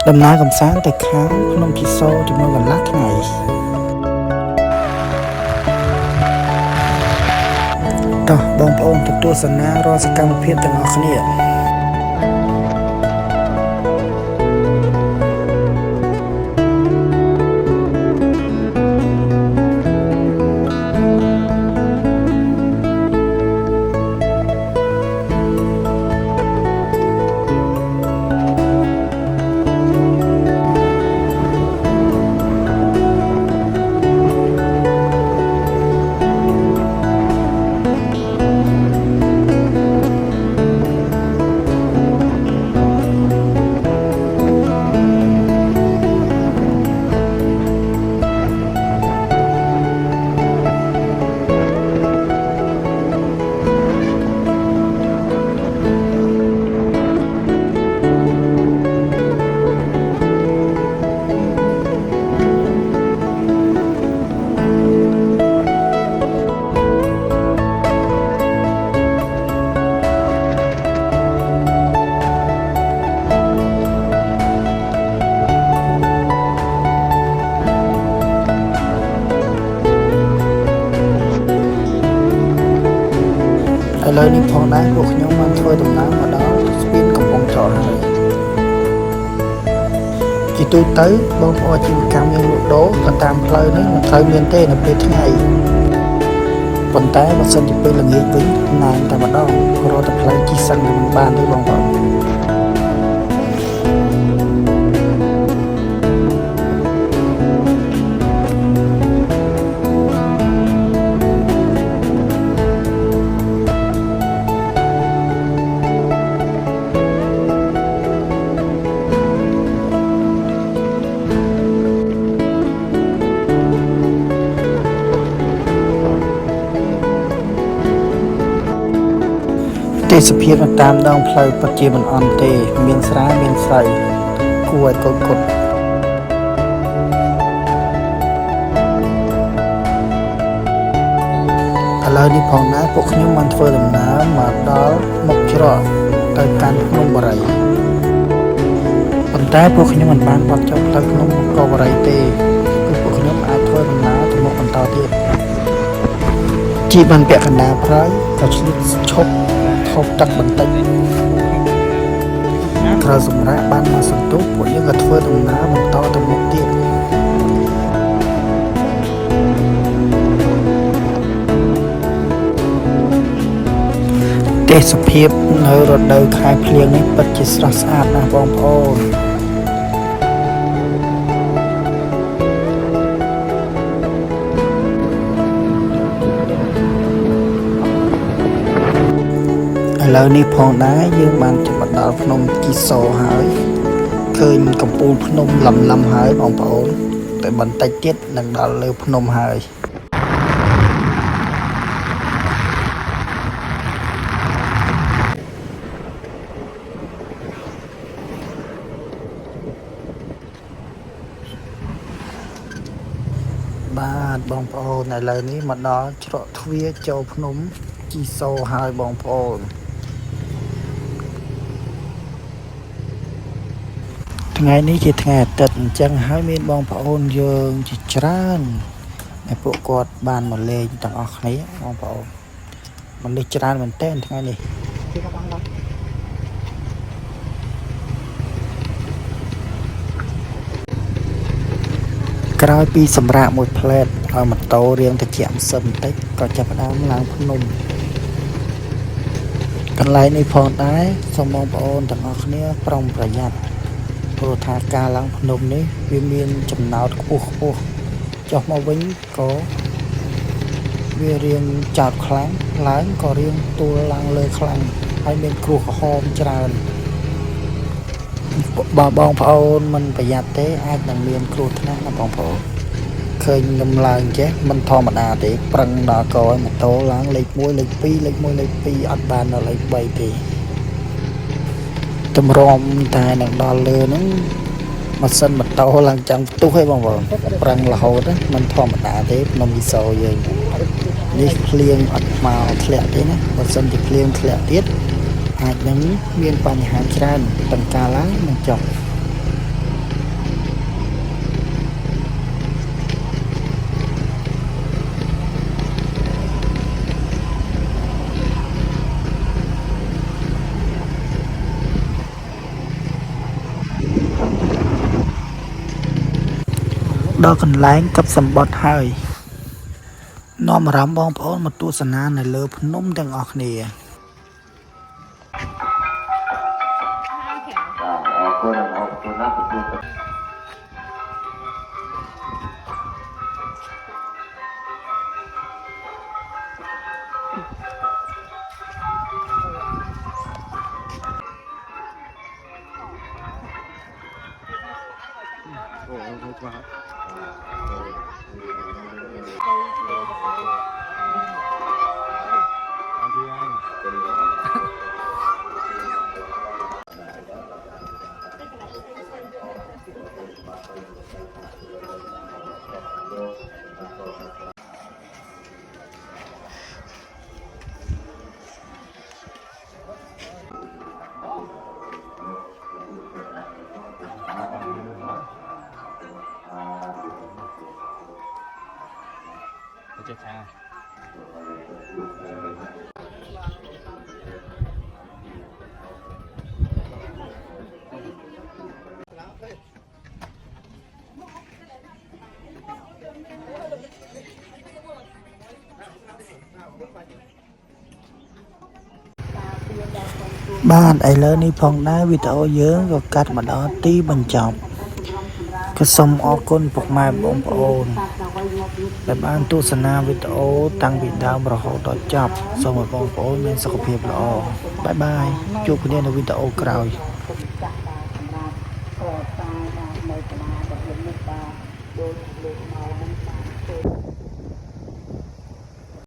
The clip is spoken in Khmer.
ដំណើរកំសាន្តទៅខាងភ្នំជីសូរចំនួនកន្លះថ្ងៃតោះបងប្អូនទៅទស្សនារាល់សកម្មភាពទាំងអស់គ្នាឥឡូវនេះផងដែរពួកខ្ញុំបានធ្វើដំណើរមកដល់ស្ពានកំពង់ចោលហើយជាទូទៅបងប្អូនអាជីវកម្មមានលក់ដូរក៏តាមផ្លូវនេះមិនត្រូវមានទេនៅពេលថ្ងៃប៉ុន្តែបើសិនជាពេលល្ងាចវិញណែនតែម្ដងរត់តែផ្លូវជិះសិនមិនបានទេបងប្អូនទេសភាពនៅតាមដងផ្លូវពិតជាមិនអន់ទេមានស្រាមានស្រូវគួរឲ្យកត់គត់ឥឡូវនេះផងដែរពួកខ្ញុំបានធ្វើដំណើរមកដល់មុខច្រកទៅកាន់ភ្នំបូរីប៉ុន្តែពួកខ្ញុំមិនបានបត់ចុះផ្លូវភ្នំកោបូរីទេគឺពួកខ្ញុំអាចធ្វើដំណើរទៅមុខបន្តទៀតជីបានពាក់កណ្ដាលព្រៃក៏ឆ្លៀតឈប់ហូបទឹកបន្តិចក្រោយសម្រាប់បានមកសន្ទុះពួកយើងក៏ធ្វើដំណើរបន្តទៅមុខទៀតទេសភាពនៅរដូវខែភ្លៀងនេះពិតជាស្រស់ស្អាតណាស់បងប្អូនឥឡូវនេះផងដែរយើងបានទៅដល់ភ្នំជីសូរហើយឃើញកំពូលភ្នំលំហើយបងប្អូនតែបន្តិចទៀតនឹងដល់លើភ្នំហើយបាទបងប្អូនឥឡូវនេះមកដល់ច្រកទ្វារចូលភ្នំជីសូរហើយបងប្អូនថ្ងៃនេះជាថ្ងៃអាទិត្យអញ្ចឹងហើយមានបងប្អូនយើងជាច្រើនដែលពួកគាត់បានមកលេងទាំងអស់គ្នាបងប្អូនមនុស្សច្រើនមែនទែនថ្ងៃនេះក្រោយពីសម្រាកមួយផ្លែតឲ្យម៉ូតូរៀងត្រជាក់ម៉ាស៊ីនបន្តិចក៏ចាប់ផ្ដើមឡើងភ្នំកន្លែងនេះផងដែរសូមបងប្អូនទាំងអស់គ្នាប្រុងប្រយ័ត្នព្រោះថាការឡើងភ្នំនេះវាមានចំណោទខ្ពស់ចុះមកវិញក៏វារៀងចោតខ្លាំងឡើងក៏រៀងទួលឡើងលើខ្លាំងហើយមានគ្រោះក្រហមច្រើនបើបងប្អូនមិនប្រយ័ត្នទេអាចនឹងមានគ្រោះថ្នាក់ណាបងប្អូនឃើញខ្ញុំឡើងចេះមិនធម្មតាទេប្រឹងដល់កឲ្យម៉ូតូឡើងលេខ1លេខ2លេខ1លេខ2អត់បានដល់លេខ3ទេតម្រាំតែនឹងដល់លើហ្នឹងម៉ាស៊ីនម៉ូតូឡើងចង់ផ្ទុះឯងបងប្អូនប្រឹងរហូតមិនធម្មតាទេភ្នំជីសូរយើងនេះភ្លៀងអត់មកធ្លាក់ទេណាបើសិនជាភ្លៀងធ្លាក់ទៀតអាចនឹងមានបញ្ហាច្រើនទាំងការឡើងនិងចុះ ដល់កន្លែងកັບសម្បត្តិហើយនាំអារម្មណ៍បងប្អូនមកទស្សនានៅលើភ្នំទាំងអស់គ្នាបានឥឡូវនេះផងដែរវីដេអូយើងក៏កាត់មកដល់ទីបញ្ចប់ក៏សូមអរគុណពុកម៉ែបងប្អូនដែលបានទស្សនាវីដេអូតាំងពីដើមរហូតដល់ចប់សូមឲ្យបងប្អូនមានសុខភាពល្អបាយបាយជួបគ្នានៅវីដេអូក្រោយដោយលោកមកមិនបាន